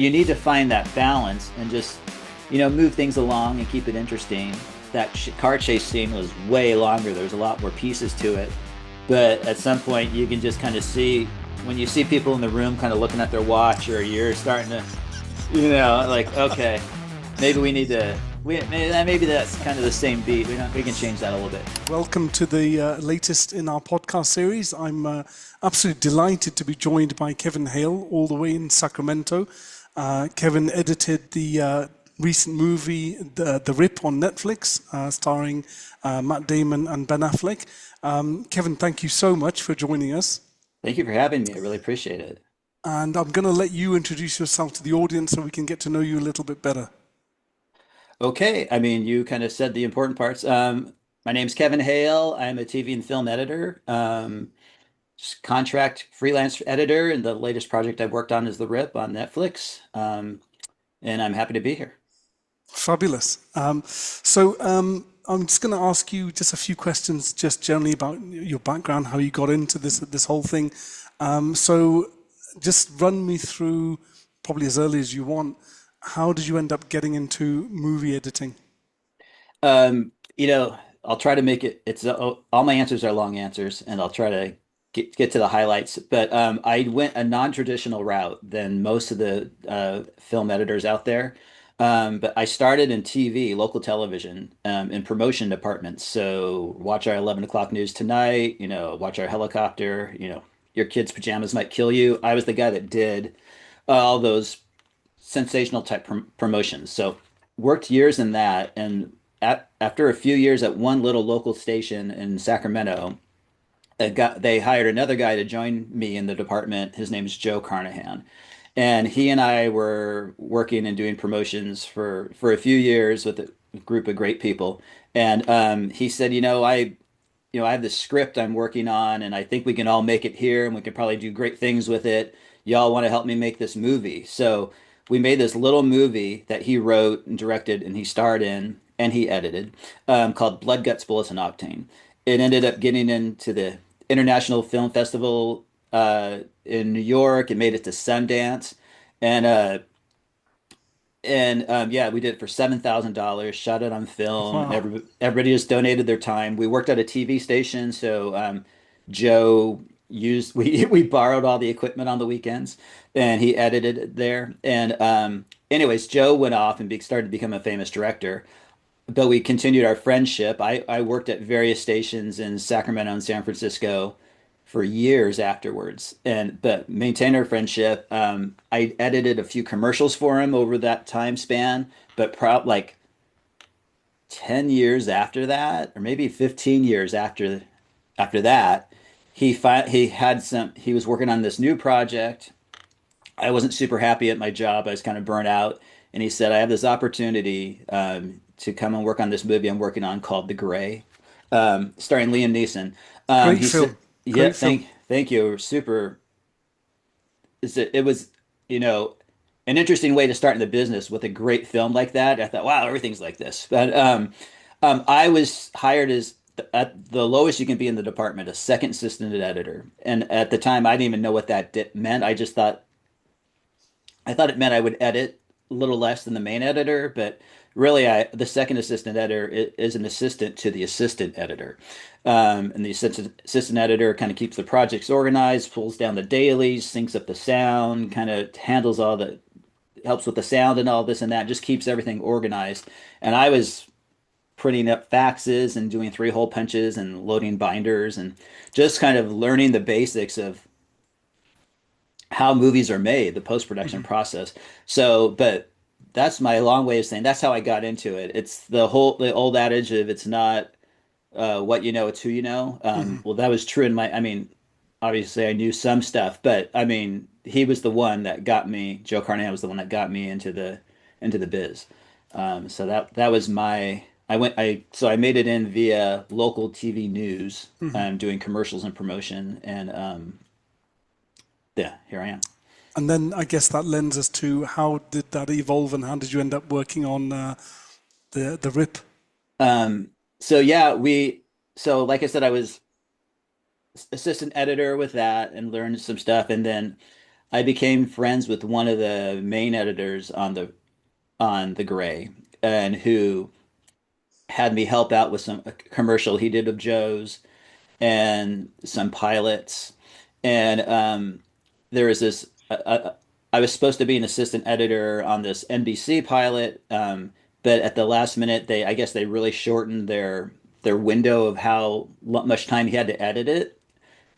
you need to find that balance and just, move things along and keep it interesting. That car chase scene was way longer. There's a lot more pieces to it. But at some point, you can just kind of see when you see people in the room kind of looking at their watch, or you're starting to, like, okay, maybe we need to. Maybe that's kind of the same beat. We can change that a little bit. Welcome to the latest in our podcast series. I'm absolutely delighted to be joined by Kevin Hale, all the way in Sacramento. Kevin edited the recent movie, The Rip, on Netflix, starring Matt Damon and Ben Affleck. Kevin, thank you so much for joining us. Thank you for having me. I really appreciate it. And I'm going to let you introduce yourself to the audience so we can get to know you a little bit better. Okay, I mean, you kind of said the important parts. My name's Kevin Hale. I'm a TV and film editor, contract freelance editor, and the latest project I've worked on is The Rip on Netflix. And I'm happy to be here. Fabulous. So I'm just going to ask you just a few questions, just generally about your background, how you got into this whole thing. So just run me through, probably as early as you want, how did you end up getting into movie editing? I'll try to make it, all my answers are long answers, and I'll try to get to the highlights. But I went a non-traditional route than most of the film editors out there. But I started in TV, local television, in promotion departments. So watch our 11 o'clock news tonight, watch our helicopter, your kid's pajamas might kill you. I was the guy that did all those sensational type promotions. So worked years in that, and after a few years at one little local station in Sacramento, they hired another guy to join me in the department. His name is Joe Carnahan, and he and I were working and doing promotions for a few years with a group of great people. And he said, I have this script I'm working on, and I think we can all make it here, and we could probably do great things with it. Y'all want to help me make this movie? So we made this little movie that he wrote and directed, and he starred in, and he edited, called Blood, Guts, Bullets, and Octane. It ended up getting into the International Film Festival in New York. It made it to Sundance, and yeah, we did it for $7,000. Shot it on film. Wow. Everybody just donated their time. We worked at a TV station, so Joe used we borrowed all the equipment on the weekends, and he edited it there. And anyways, Joe went off and started to become a famous director. But we continued our friendship. I worked at various stations in Sacramento and San Francisco for years afterwards, and but maintained our friendship. I edited a few commercials for him over that time span, but like 10 years after that, or maybe 15 years after that, he was working on this new project. I wasn't super happy at my job. I was kind of burnt out, and he said, "I have this opportunity to come and work on this movie I'm working on called The Gray, starring Liam Neeson." Great He film. said, "Yeah, Great film. thank you. Super. It was, you know, an interesting way to start in the business with a great film like that." I thought, wow, everything's like this. But I was hired as at the lowest you can be in the department, a second assistant editor. And at the time, I didn't even know what that meant. I thought it meant I would edit a little less than the main editor, but really, the second assistant editor is an assistant to the assistant editor. And the assistant editor kind of keeps the projects organized, pulls down the dailies, syncs up the sound, kind of handles helps with the sound and all this and that, just keeps everything organized. And I was printing up faxes and doing three-hole punches and loading binders and just kind of learning the basics of how movies are made, the post-production process. So, but that's my long way of saying that's how I got into it. It's the old adage of it's not what you know, it's who you know. Mhm. Well, that was true I mean, obviously I knew some stuff, but I mean, he was the one that got me, Joe Carnahan was the one that got me into the biz. So that was so I made it in via local TV news, Mhm. doing commercials and promotion, and yeah, here I am. And then I guess that lends us to how did that evolve and how did you end up working on the rip? So yeah, so like I said, I was assistant editor with that and learned some stuff. And then I became friends with one of the main editors on the Gray, and who had me help out with some a commercial he did of Joe's and some pilots. And there was this. I was supposed to be an assistant editor on this NBC pilot, but at the last minute, I guess they really shortened their window of how much time he had to edit it.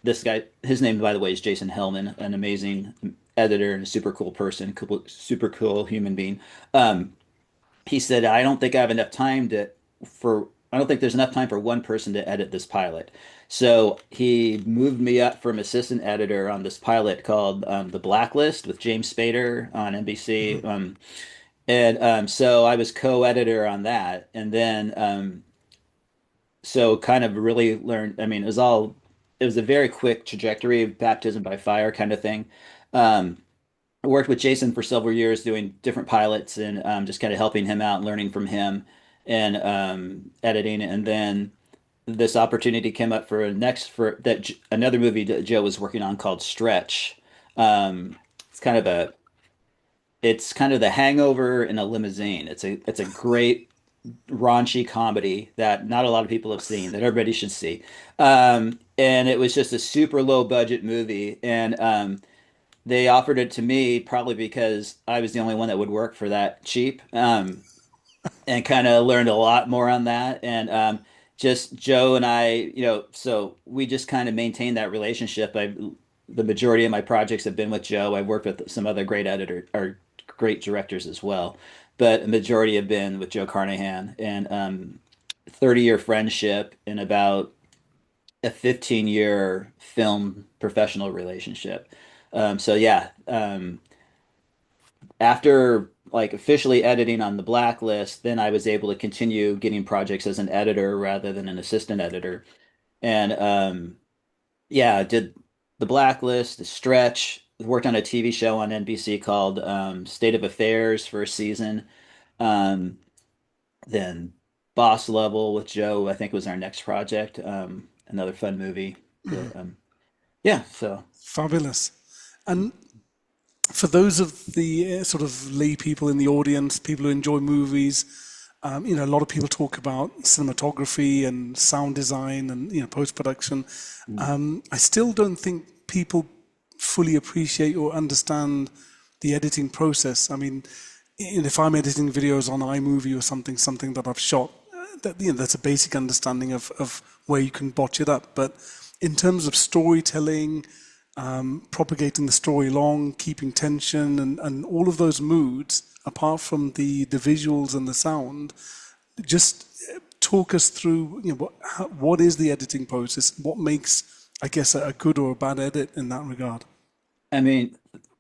This guy, his name, by the way, is Jason Hellman, an amazing editor and a super cool person, super cool human being. Um, he said, I don't think I have enough time for, I don't think there's enough time for one person to edit this pilot. So he moved me up from assistant editor on this pilot called The Blacklist with James Spader on NBC. Mhm. So I was co-editor on that. And then, so kind of really learned, I mean, it was a very quick trajectory of baptism by fire kind of thing. Um, I worked with Jason for several years doing different pilots and just kind of helping him out, learning from him and editing. And then this opportunity came up for another movie that Joe was working on called Stretch. Um, it's kind of a it's kind of the Hangover in a limousine. It's a great raunchy comedy that not a lot of people have seen that everybody should see. And it was just a super low budget movie, and they offered it to me probably because I was the only one that would work for that cheap, and kind of learned a lot more on that. And just Joe and I, so we just kind of maintained that relationship. The majority of my projects have been with Joe. I've worked with some other great editor or great directors as well, but a majority have been with Joe Carnahan, and 30-year friendship and about a 15-year film professional relationship. So yeah, after like officially editing on the Blacklist, then I was able to continue getting projects as an editor rather than an assistant editor. And yeah, I did the Blacklist, the Stretch, worked on a TV show on NBC called State of Affairs for a season. Um, then Boss Level with Joe, I think was our next project. Another fun movie. But yeah, so Fabulous. And for those of the sort of lay people in the audience, people who enjoy movies, a lot of people talk about cinematography and sound design and post production. mm, I still don't think people fully appreciate or understand the editing process. I mean, if I'm editing videos on iMovie or something that I've shot, that's a basic understanding of where you can botch it up. But in terms of storytelling, propagating the story along, keeping tension, and all of those moods, apart from the visuals and the sound, just talk us through, what is the editing process? What makes, I guess, a good or a bad edit in that regard? I mean,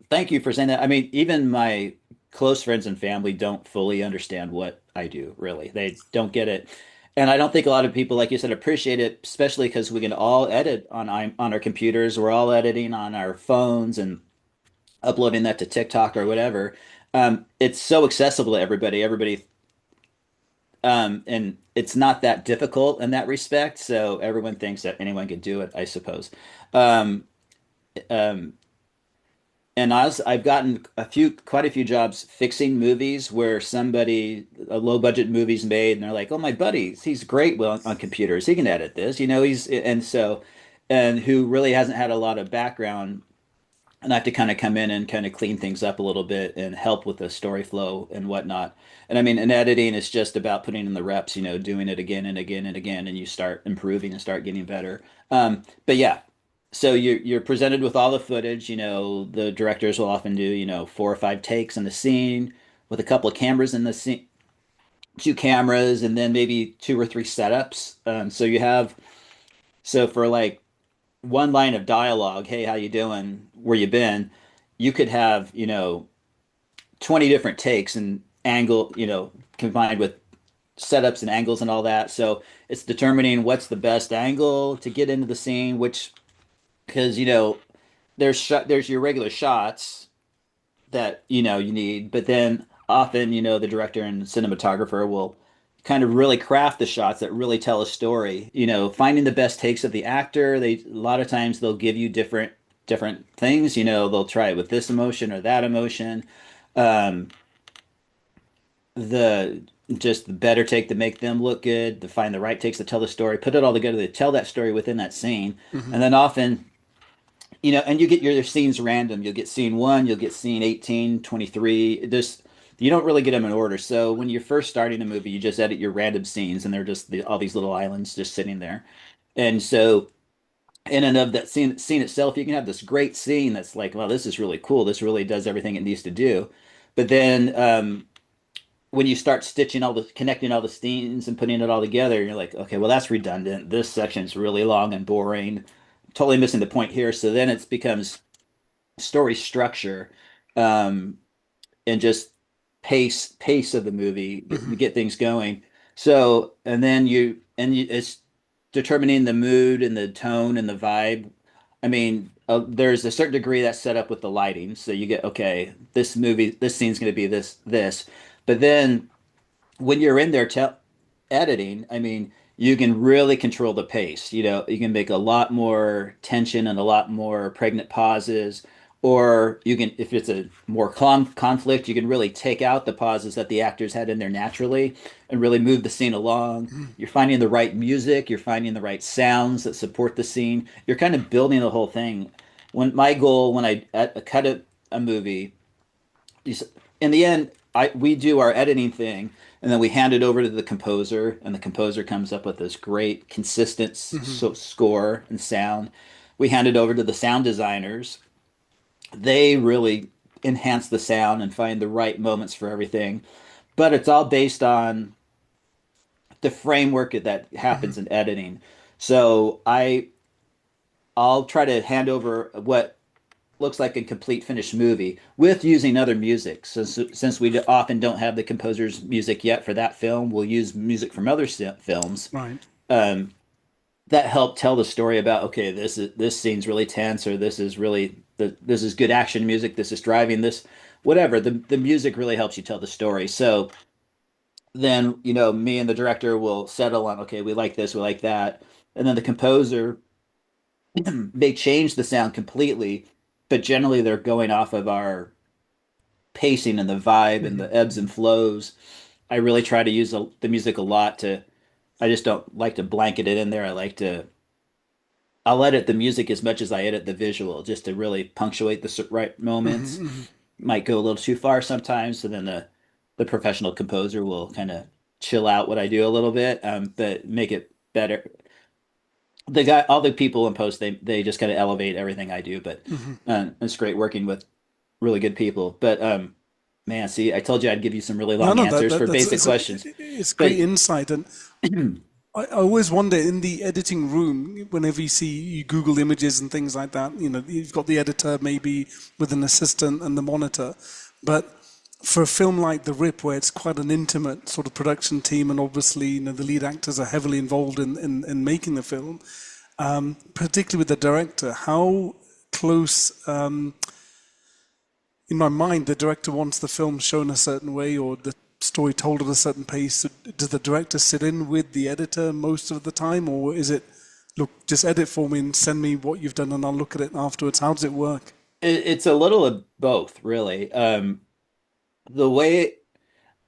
thank you for saying that. I mean, even my close friends and family don't fully understand what I do, really. They don't get it. And I don't think a lot of people, like you said, appreciate it, especially because we can all edit on our computers. We're all editing on our phones and uploading that to TikTok or whatever. It's so accessible to everybody. And it's not that difficult in that respect. So everyone thinks that anyone can do it, I suppose. Um, um, and I've gotten quite a few jobs fixing movies where a low budget movie's made, and they're like, "Oh, my buddy, he's great well on computers. He can edit this, and who really hasn't had a lot of background, and I have to kind of come in and kind of clean things up a little bit and help with the story flow and whatnot. And I mean, in editing, it's just about putting in the reps, doing it again and again and again, and you start improving and start getting better. But yeah, so you're presented with all the footage. The directors will often do, 4 or 5 takes in the scene with a couple of cameras in the scene, 2 cameras, and then maybe 2 or 3 setups. So for like one line of dialogue, hey, how you doing? Where you been? You could have, 20 different takes and angle, combined with setups and angles and all that. So it's determining what's the best angle to get into the scene, which because there's your regular shots that you need, but then often the director and cinematographer will kind of really craft the shots that really tell a story. Finding the best takes of the actor. A lot of times they'll give you different. different things. They'll try it with this emotion or that emotion. Um, the just the better take to make them look good, to find the right takes to tell the story, put it all together to tell that story within that scene. Hmm. And then often, and you get your scenes random. You'll get scene one, you'll get scene 18, 23. You don't really get them in order. So when you're first starting a movie, you just edit your random scenes and they're just all these little islands just sitting there. And so in and of that scene itself, you can have this great scene that's like, well, this is really cool. This really does everything it needs to do. But then when you start connecting all the scenes and putting it all together, you're like, okay, well, that's redundant. This section's really long and boring. Totally missing the point here. So then it becomes story structure, um, and just pace of the movie, Hmm. get things going. So, it's determining the mood and the tone and the vibe. I mean, there's a certain degree that's set up with the lighting. So you get, okay, this scene's going to be this. But then when you're in there editing, I mean, you can really control the pace. You can make a lot more tension and a lot more pregnant pauses. Or you can, if it's a more conflict, you can really take out the pauses that the actors had in there naturally and really move the scene along. You're finding the right music, you're finding the right sounds that support the scene. You're kind of building the whole thing. When I cut a movie, in the end, we do our editing thing, and then we hand it over to the composer, and the composer comes up with this great, consistent Hmm. score and sound. We hand it over to the sound designers. They really enhance the sound and find the right moments for everything. But it's all based on the framework that Hmm. happens in editing. So I'll try to hand over what looks like a complete finished movie with using other music. Since we often don't have the composer's music yet for that film, we'll use music from other films Right. um, that help tell the story about, okay, this scene's really tense, or this is good action music, this is driving this, whatever. The music really helps you tell the story. So then, me and the director will settle on, okay, we like this, we like that, and then the composer may change the sound completely, but generally they're going off of our pacing and the vibe and Hmm. the ebbs and flows. I really try to use the music a lot to. I just don't like to blanket it in there. I'll edit the music as much as I edit the visual, just to really punctuate the right moments. Hmm. Might go a little too far sometimes, so then the professional composer will kind of chill out what I do a little bit, but make it better. All the people in post, they just kind of elevate everything I do, but Hmm. it's great working with really good people. But man, see, I told you I'd give you some really No, long no, answers for that's basic questions. it's great But insight, and I always wonder in the editing room, whenever you Google images and things like that, you've got the editor maybe with an assistant and the monitor. But for a film like The Rip, where it's quite an intimate sort of production team, and obviously, the lead actors are heavily involved in making the film, particularly with the director, how close, in my mind, the director wants the film shown a certain way or the story told at a certain pace. So does the director sit in with the editor most of the time, or is it, look, just edit for me and send me what you've done and I'll look at it afterwards? How does it work? it's a little of both, really. The way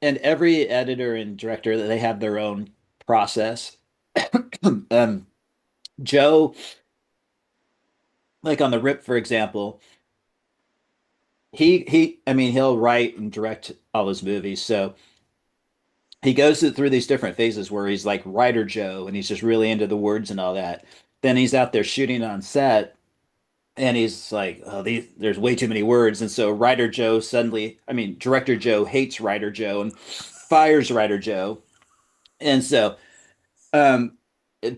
and every editor and director, they have their own process. Um, Joe, like on The Rip, for example, I mean, he'll write and direct all his movies, so he goes through these different phases where he's like writer Joe, and he's just really into the words and all that. Then he's out there shooting on set, and he's like, oh, there's way too many words. And so writer Joe suddenly, I mean, director Joe hates writer Joe and fires writer Joe. And so, um,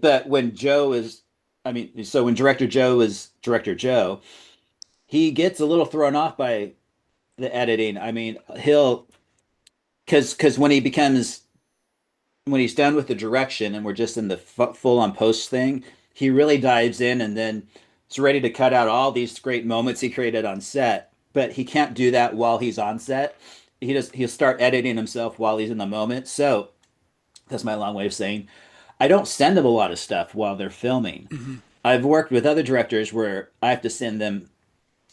but when Joe is, I mean, so when director Joe is director Joe, he gets a little thrown off by the editing. I mean, because when he's done with the direction and we're just in the full on post thing, he really dives in and then is ready to cut out all these great moments he created on set. But he can't do that while he's on set. He'll start editing himself while he's in the moment. So that's my long way of saying I don't send them a lot of stuff while they're filming. I've worked with other directors where I have to send them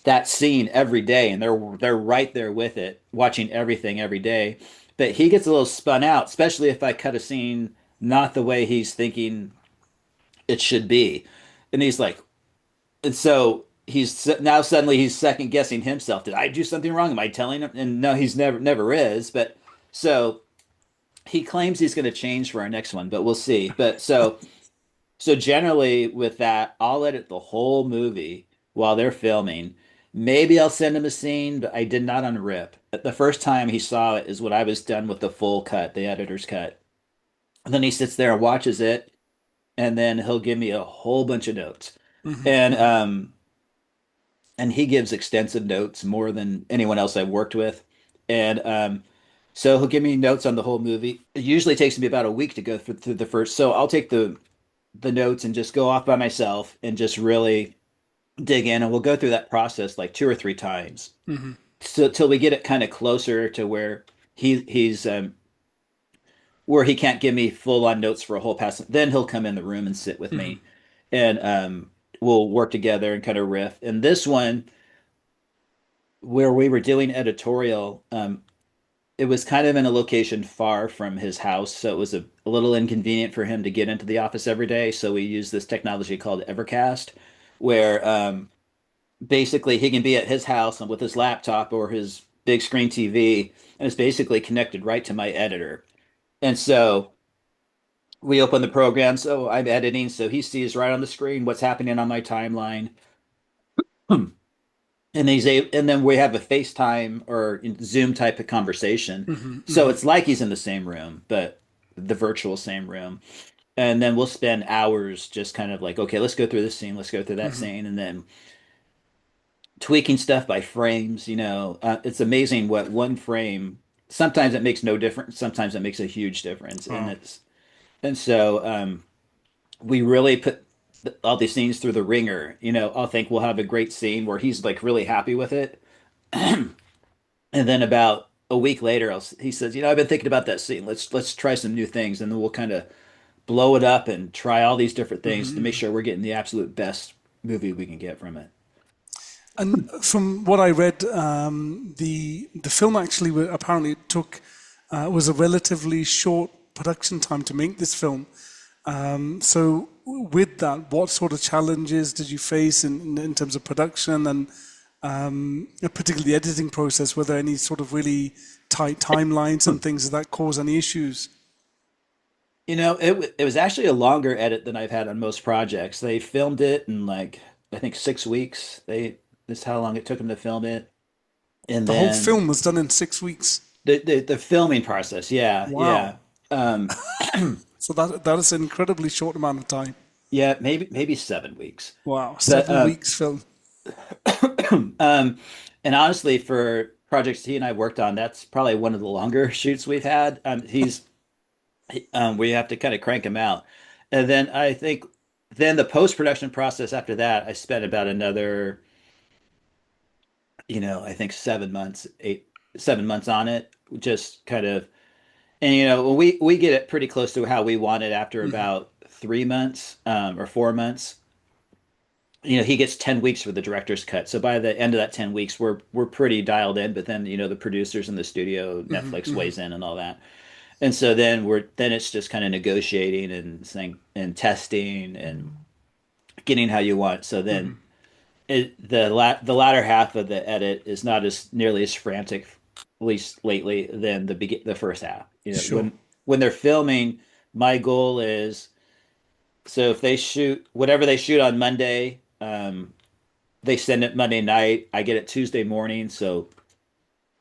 that scene every day, and they're right there with it, watching everything every day. But he gets a little spun out, especially if I cut a scene not the way he's thinking it should be. And he's like, and so he's now suddenly he's second guessing himself. Did I do something wrong? Am I telling him? And no, he's never is. But so he claims he's going to change for our next one, but we'll see. But so generally with that, I'll edit the whole movie while they're filming. Maybe I'll send him a scene, but I did not unrip. The first time he saw it is when I was done with the full cut, the editor's cut. And then he sits there and watches it, and then he'll give me a whole bunch of notes. And he gives extensive notes more than anyone else I've worked with. And so he'll give me notes on the whole movie. It usually takes me about a week to go through the first. So I'll take the notes and just go off by myself and just really dig in, and we'll go through that process like two or three times, so till we get it kind of closer to where he's where he can't give me full on notes for a whole pass. Then he'll come in the room and sit with me, and we'll work together and kind of riff. And this one, where we were doing editorial, it was kind of in a location far from his house, so it was a little inconvenient for him to get into the office every day. So we use this technology called Evercast, where basically he can be at his house with his laptop or his big screen TV, and it's basically connected right to my editor. And so we open the program, so I'm editing, so he sees right on the screen what's happening on my timeline. And then we have a FaceTime or Zoom type of conversation. So it's like he's in the same room, but the virtual same room. And then we'll spend hours just kind of like, okay, let's go through this scene, let's go through that scene, and then tweaking stuff by frames. It's amazing what one frame. Sometimes it makes no difference. Sometimes it makes a huge difference, Wow. and so we really put all these scenes through the ringer. I'll think we'll have a great scene where he's like really happy with it, and then about a week later, he says, I've been thinking about that scene. Let's try some new things, and then we'll kind of blow it up and try all these different things to make sure we're getting the absolute best movie we can get from it. And from what I read, the film actually apparently took was a relatively short production time to make this film. So with that, what sort of challenges did you face in terms of production and particularly the editing process? Were there any sort of really tight timelines and things that cause any issues? It was actually a longer edit than I've had on most projects. They filmed it in like I think 6 weeks. This is how long it took them to film it, and The whole then film was done in 6 weeks. the filming process. Yeah, Wow. yeah, um, So that is an incredibly short amount of time. yeah. Maybe 7 weeks. Wow, But 7 weeks film. um, and honestly, for projects he and I worked on, that's probably one of the longer shoots we've had. We have to kind of crank him out, and then I think then the post production process after that, I spent about another I think 7 months, 7 months on it, just kind of, and we get it pretty close to how we want it after about 3 months, or 4 months. He gets 10 weeks for the director's cut. So by the end of that 10 weeks, we're pretty dialed in, but then, the producers in the studio, Netflix weighs in and all that. And so then it's just kind of negotiating and saying and testing and getting how you want. So then the latter half of the edit is not as nearly as frantic, at least lately, than the first half. Sure. When they're filming, my goal is, so if they shoot whatever they shoot on Monday, they send it Monday night. I get it Tuesday morning, so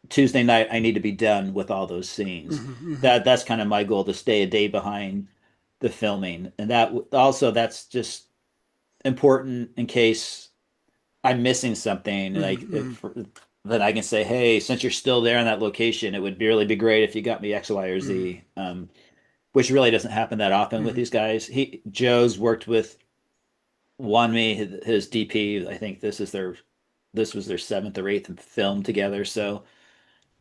Tuesday night I need to be done with all those scenes. That's kind of my goal, to stay a day behind the filming, and that's just important in case I'm missing something, like then I can say, hey, since you're still there in that location, it would really be great if you got me X, Y, or Z. Which really doesn't happen that often with these guys. Joe's worked with Wanmi, his DP. I think this was their seventh or eighth film together, so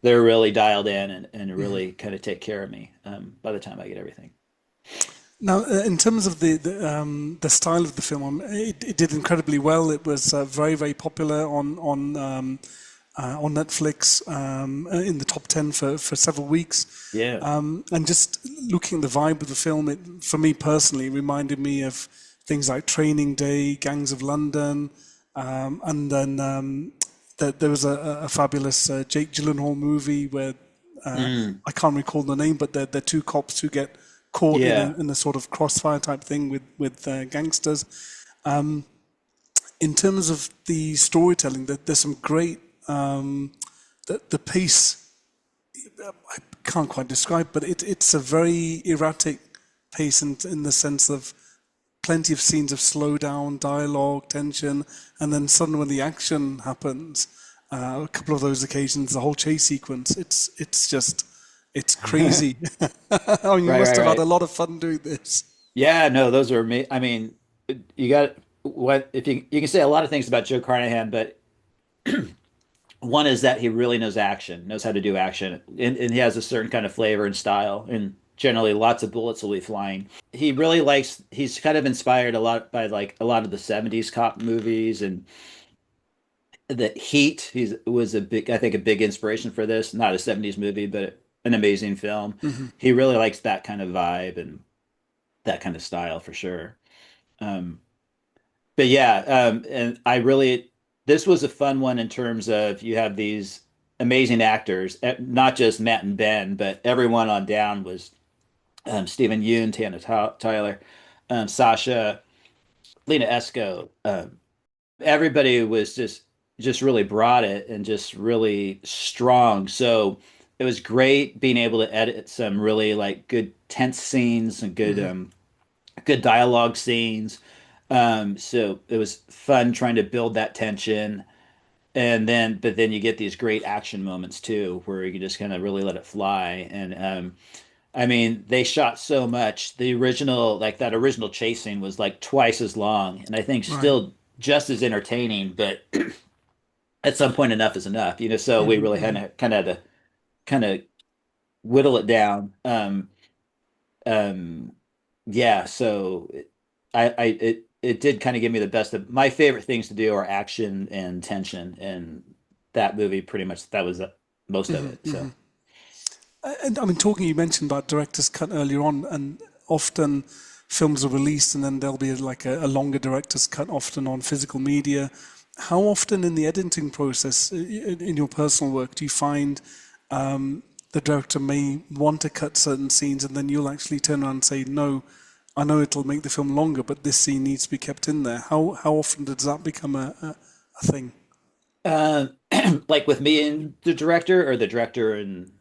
they're really dialed in and really kind of take care of me by the time I get everything. Now, in terms of the style of the film, it did incredibly well. It was very very popular on Netflix, in the top 10 for several weeks. Yeah. And just looking at the vibe of the film, it, for me personally, reminded me of things like Training Day, Gangs of London, and then there was a fabulous Jake Gyllenhaal movie where Mm. I can't recall the name, but they're two cops who get caught Yeah. in a sort of crossfire type thing with gangsters. In terms of the storytelling, there's some great the pace I can't quite describe, but it's a very erratic pace in the sense of plenty of scenes of slow down, dialogue, tension, and then suddenly when the action happens, a couple of those occasions, the whole chase sequence, it's just it's crazy. Oh, you Right, must right, have had a right. lot of fun doing this. Yeah, no, those are me. I mean, you got what if you can say a lot of things about Joe Carnahan, but one is that he really knows action, knows how to do action, and he has a certain kind of flavor and style, and generally lots of bullets will be flying. He really likes, he's kind of inspired a lot by like a lot of the 70s cop movies and the Heat. He's was a big, I think, a big inspiration for this. Not a 70s movie, but an amazing film. He really likes that kind of vibe and that kind of style for sure. Um, but yeah, and I really, this was a fun one in terms of you have these amazing actors, not just Matt and Ben, but everyone on down was Stephen Yoon, Tana Tyler, Sasha, Lena Esco. Everybody was just really brought it and just really strong. So it was great being able to edit some really like good tense scenes and good dialogue scenes. So it was fun trying to build that tension. And then, but then you get these great action moments too, where you can just kind of really let it fly. And I mean, they shot so much. The original, like that original chase scene was like twice as long, and I think Right. still just as entertaining. But at some point, enough is enough, you know. So we really had to kind of whittle it down. Um, yeah, so it did kind of give me the best of my favorite things to do are action and tension, and that movie pretty much that was most of it. So And I mean, talking, you mentioned about director's cut earlier on, and often films are released and then there'll be like a longer director's cut, often on physical media. How often in the editing process, in your personal work, do you find the director may want to cut certain scenes and then you'll actually turn around and say, no, I know it'll make the film longer, but this scene needs to be kept in there. How often does that become a thing? uh, like with me and the director, or the director and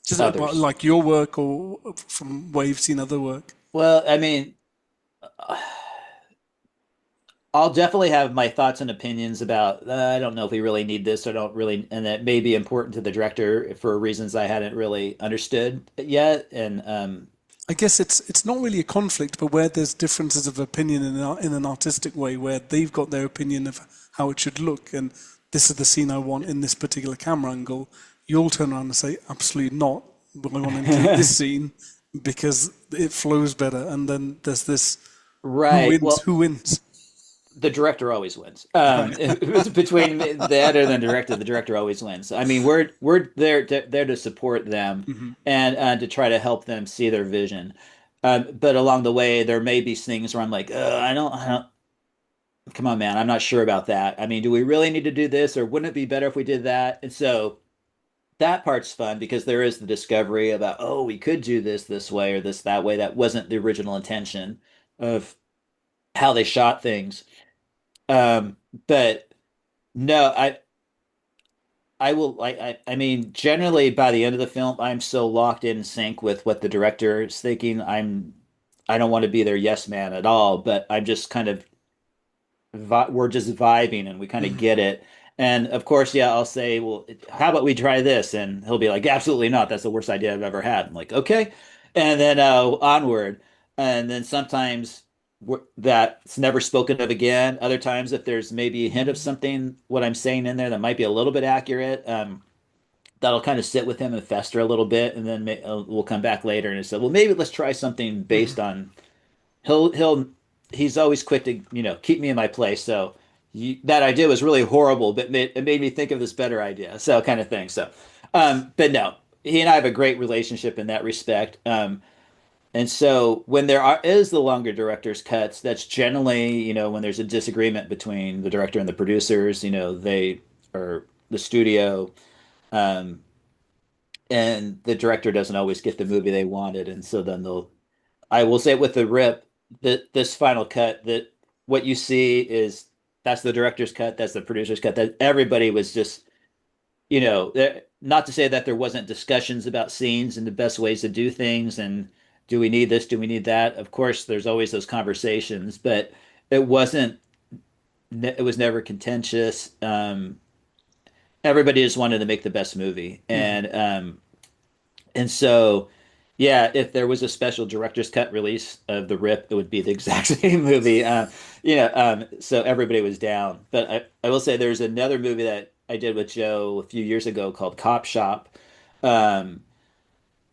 Just about others. like your work or from where you've seen other work? Well, I mean, I'll definitely have my thoughts and opinions about, I don't know if we really need this or don't really, and that may be important to the director for reasons I hadn't really understood yet. And I guess it's not really a conflict, but where there's differences of opinion in an artistic way, where they've got their opinion of how it should look, and this is the scene I want in this particular camera angle, you'll turn around and say, absolutely not. But I want to include this scene because it flows better. And then there's this who right. wins, Well, who wins. the director always wins. Right. If it's between the editor and the director always wins. I mean, we're there to support them and to try to help them see their vision. But along the way, there may be things where I'm like, I don't, come on, man, I'm not sure about that. I mean, do we really need to do this, or wouldn't it be better if we did that? And so that part's fun because there is the discovery about, oh, we could do this way or this that way. That wasn't the original intention of how they shot things. Um, but no, I will like I mean generally by the end of the film I'm so locked in sync with what the director is thinking. I don't want to be their yes man at all, but I'm just kind of we're just vibing and we kind of get it. And of course, yeah, I'll say, well, how about we try this? And he'll be like, absolutely not. That's the worst idea I've ever had. I'm like, okay. And then onward. And then sometimes that's never spoken of again. Other times, if there's maybe a hint of something, what I'm saying in there that might be a little bit accurate, that'll kind of sit with him and fester a little bit. And then we'll come back later and say, well, maybe let's try something based on he'll he's always quick to, keep me in my place. So that idea was really horrible, but it made me think of this better idea. So kind of thing. So, but no, he and I have a great relationship in that respect. And so when is the longer director's cuts, that's generally, when there's a disagreement between the director and the producers, they or the studio, um, and the director doesn't always get the movie they wanted, and so then I will say with the rip that this final cut that what you see is that's the director's cut, that's the producer's cut, that everybody was just, not to say that there wasn't discussions about scenes and the best ways to do things and do we need this, do we need that? Of course, there's always those conversations, but it wasn't, it was never contentious. Everybody just wanted to make the best movie. And so, yeah, if there was a special director's cut release of The Rip, it would be the exact same movie. So everybody was down. But I will say there's another movie that I did with Joe a few years ago called Cop Shop. Um,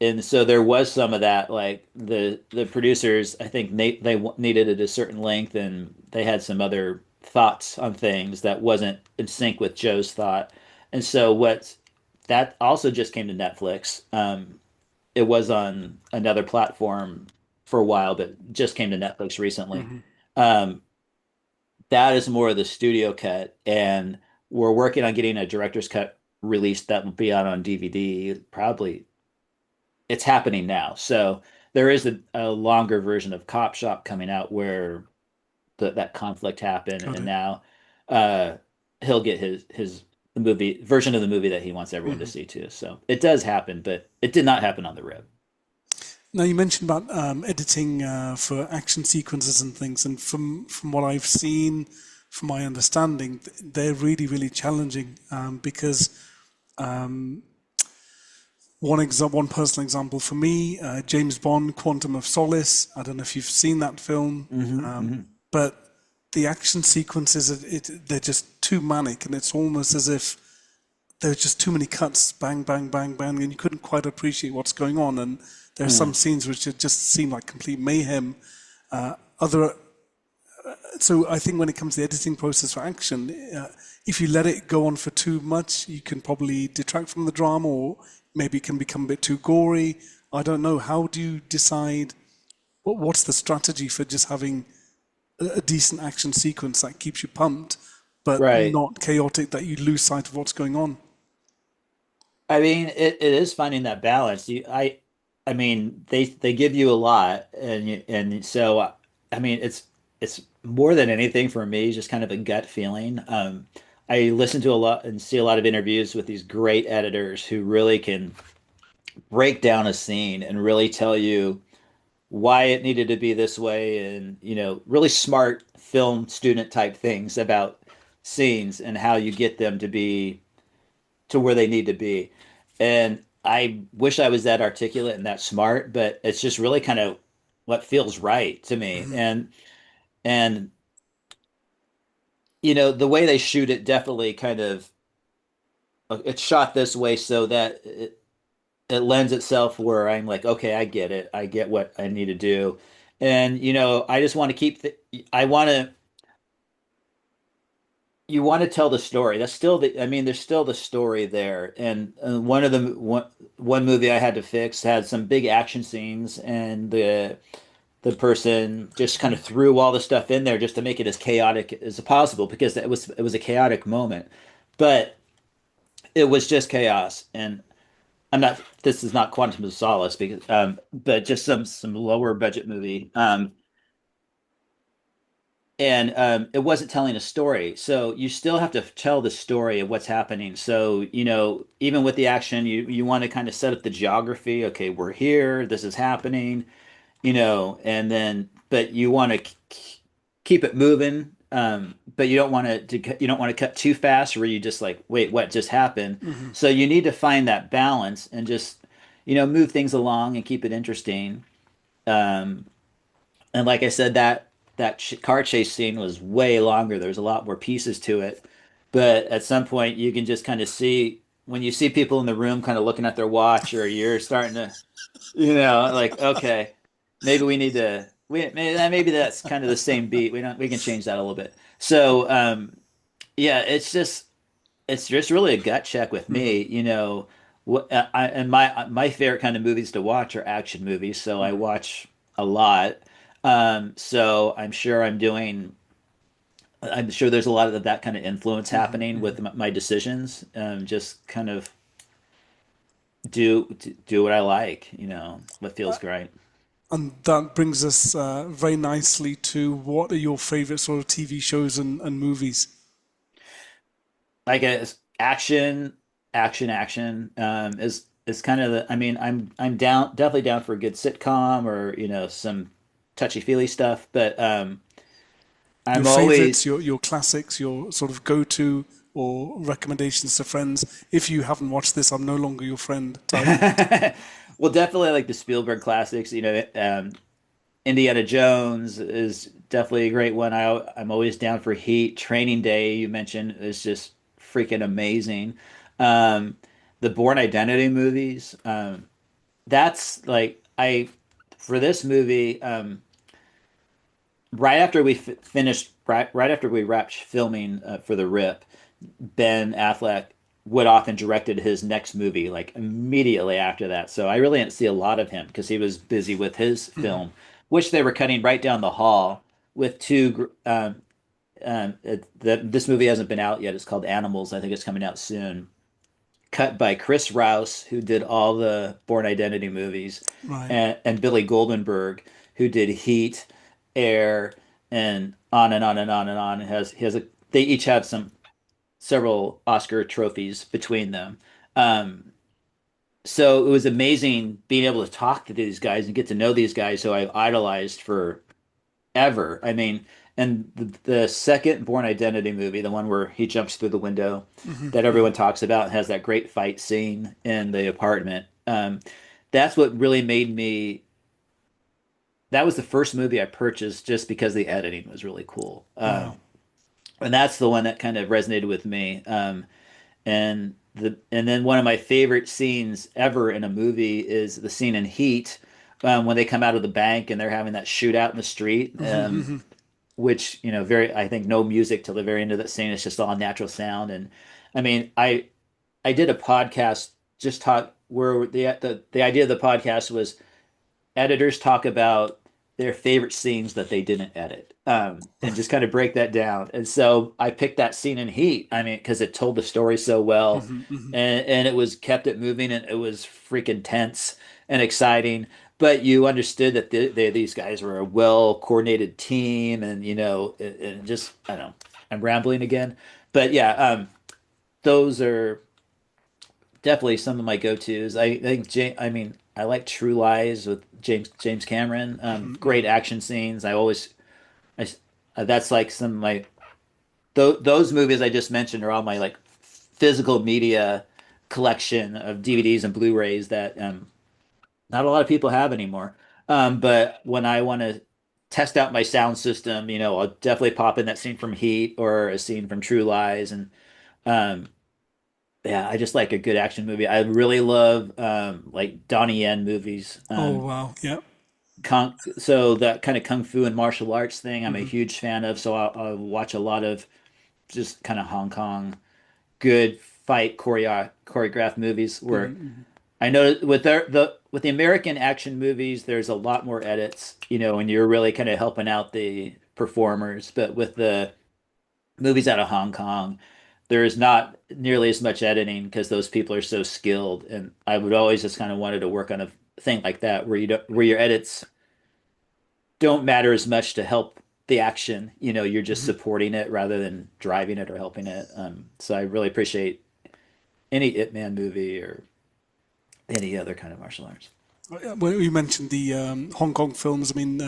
and so there was some of that, like the producers, I think they needed it a certain length, and they had some other thoughts on things that wasn't in sync with Joe's thought. And so what that also just came to Netflix. It was on another platform for a while, but just came to Netflix recently. Hmm. Um, that is more of the studio cut, and we're working on getting a director's cut released that will be out on DVD. Probably it's happening now. So there is a longer version of Cop Shop coming out where that conflict happened, Got and it. now uh, he'll get his the movie version of the movie that he wants everyone to Hmm. see too. So it does happen, but it did not happen on the Rib. Now you mentioned about editing for action sequences and things, and from what I've seen, from my understanding, they're really really challenging because one personal example for me, James Bond, Quantum of Solace. I don't know if you've seen that film, Hmm. but the action sequences they're just too manic, and it's almost as if there are just too many cuts, bang, bang, bang, bang, and you couldn't quite appreciate what's going on. And there are some Hmm. scenes which just seem like complete mayhem. Other, so I think when it comes to the editing process for action, if you let it go on for too much, you can probably detract from the drama, or maybe it can become a bit too gory. I don't know. How do you decide what's the strategy for just having a decent action sequence that keeps you pumped, but Right. not chaotic that you lose sight of what's going on? I mean, it is finding that balance. I mean, they give you a lot, and so I mean, it's more than anything for me, just kind of a gut feeling. I listen to a lot and see a lot of interviews with these great editors who really can break down a scene and really tell you why it needed to be this way, and really smart film student type things about scenes and how you get them to be to where they need to be. And I wish I was that articulate and that smart, but it's just really kind of what feels right to me. And the way they shoot it definitely kind of it's shot this way so that it lends itself where I'm like, okay, I get it. I get what I need to do. And I just want to I want to you want to tell the story. That's still I mean, there's still the story there. And one movie I had to fix had some big action scenes, and the person just kind of threw all the stuff in there just to make it as chaotic as possible because it was a chaotic moment. But it was just chaos. And this is not Quantum of Solace because but just some lower budget movie. And it wasn't telling a story. So you still have to tell the story of what's happening. So, even with the action, you want to kind of set up the geography. Okay, we're here, this is happening, and then but you want to keep it moving. But you don't want to cut too fast where you just like, wait, what just happened? Hmm. So you need to find that balance and just, move things along and keep it interesting. Um, and like I said, that car chase scene was way longer. There's a lot more pieces to it. But at some point, you can just kind of see when you see people in the room kind of looking at their watch, or you're starting to, like, okay, maybe we need to. maybe that's kind of the same beat. We can change that a little bit. So yeah, it's just really a gut check with me. What and my favorite kind of movies to watch are action movies, so I watch a lot. So I'm sure there's a lot of that kind of influence happening with my decisions. Just kind of do what I like, what feels great. And that brings us very nicely to what are your favorite sort of TV shows and movies? Like action, action is kind of the. I mean, I'm down definitely down for a good sitcom or some touchy-feely stuff, but Your I'm favorites, always your classics, your sort of go-to or recommendations to friends. If you haven't watched this, I'm no longer your friend type. well, definitely like the Spielberg classics. Indiana Jones is definitely a great one. I'm always down for Heat. Training Day, you mentioned, is just freaking amazing. Um, the Born Identity movies, that's like I for this movie, right after we finished, right after we wrapped filming for the Rip, Ben Affleck went off and directed his next movie like immediately after that. So I really didn't see a lot of him because he was busy with his film, which they were cutting right down the hall with this movie hasn't been out yet. It's called Animals. I think it's coming out soon. Cut by Chris Rouse, who did all the Born Identity movies, Right. and Billy Goldenberg, who did Heat, Air, and on and on and on and on. They each have several Oscar trophies between them. Um, so it was amazing being able to talk to these guys and get to know these guys who I've idolized forever. I mean, and the second Born Identity movie, the one where he jumps through the window that everyone talks about, has that great fight scene in the apartment. That's what really made me. That was the first movie I purchased just because the editing was really cool. Wow. And that's the one that kind of resonated with me. And then one of my favorite scenes ever in a movie is the scene in Heat when they come out of the bank and they're having that shootout in the street. Which very I think no music till the very end of that scene. It's just all natural sound. And I mean, I did a podcast just talk where the idea of the podcast was editors talk about their favorite scenes that they didn't edit, and just kind of break that down. And so I picked that scene in Heat. I mean, because it told the story so well, and it was kept it moving, and it was freaking tense and exciting. But you understood that these guys were a well coordinated team, and and just I don't know. I'm rambling again, but yeah, those are definitely some of my go-tos. I think I mean I like True Lies with James Cameron. Great action scenes. I that's like some of my those movies I just mentioned are all my like physical media collection of DVDs and Blu-rays that not a lot of people have anymore. But when I want to test out my sound system, I'll definitely pop in that scene from Heat or a scene from True Lies and um, yeah, I just like a good action movie. I really love like Donnie Yen movies. Oh, wow. Yeah. So that kind of kung fu and martial arts thing, I'm a huge fan of. So I'll watch a lot of just kind of Hong Kong good fight choreographed movies. Where I know with with the American action movies, there's a lot more edits, and you're really kind of helping out the performers. But with the movies out of Hong Kong, there is not nearly as much editing because those people are so skilled. And I would always just kind of wanted to work on a thing like that where your edits don't matter as much to help the action. You're just supporting it rather than driving it or helping it. So I really appreciate any Ip Man movie or any other kind of martial arts. Well, you mentioned the Hong Kong films. I mean,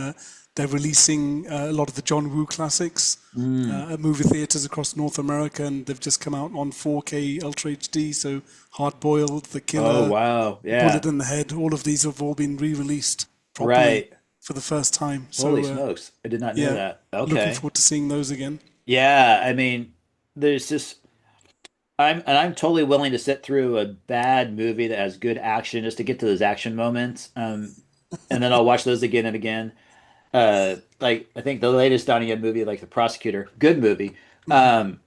they're releasing a lot of the John Woo classics Mm. at movie theaters across North America, and they've just come out on 4K Ultra HD. So, Hard Boiled, The Oh Killer, wow, Bullet yeah, in the Head, all of these have all been re-released properly right. for the first time. Holy So, smokes, I did not know yeah, that. looking Okay, forward to seeing those again. yeah. I mean, there's just I'm totally willing to sit through a bad movie that has good action just to get to those action moments. And then I'll watch those again and again. Like I think the latest Donnie Yen movie, like The Prosecutor, good movie. Mhm.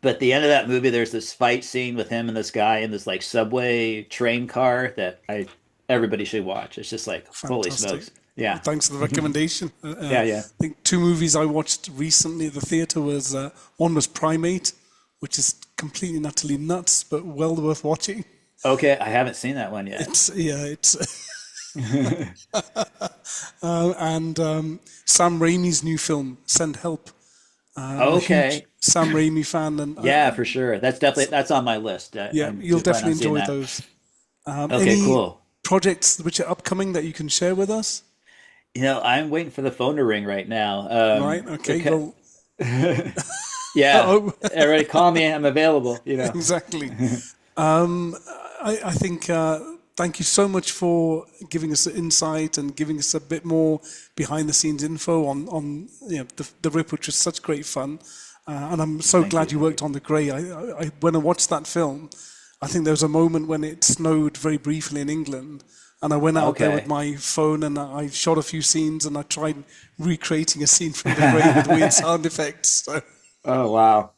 But the end of that movie, there's this fight scene with him and this guy in this like subway train car that I everybody should watch. It's just like holy Fantastic. smokes. Yeah. Thanks for the recommendation. Yeah, yeah. I think two movies I watched recently at the theatre was one was Primate, which is completely and utterly nuts, but well worth watching. Okay, I haven't seen that one yet. It's yeah, it's and Sam Raimi's new film, Send Help. I'm a huge Okay. Sam Raimi fan, and Yeah, for sure. That's definitely that's on my list. yeah, I you'll do plan on definitely seeing enjoy that. those. Okay, Any cool. projects which are upcoming that you can share with us? I'm waiting for the phone to ring right now. Right? Okay. Okay. Well, Yeah, oh, everybody call me. I'm available. exactly. I think thank you so much for giving us the insight and giving us a bit more behind the scenes info on the Rip, which was such great fun. And I'm so Thank glad you. you worked on the Grey. When I watched that film, I think there was a moment when it snowed very briefly in England, and I went out there with Okay. my phone and I shot a few scenes and I tried recreating a scene from the Grey with weird sound effects. So Oh, wow.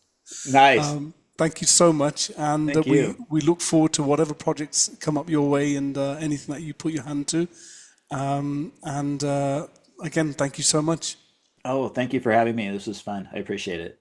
Nice. thank you so much, and Thank you. we look forward to whatever projects come up your way and anything that you put your hand to. And again, thank you so much. Oh, thank you for having me. This was fun. I appreciate it.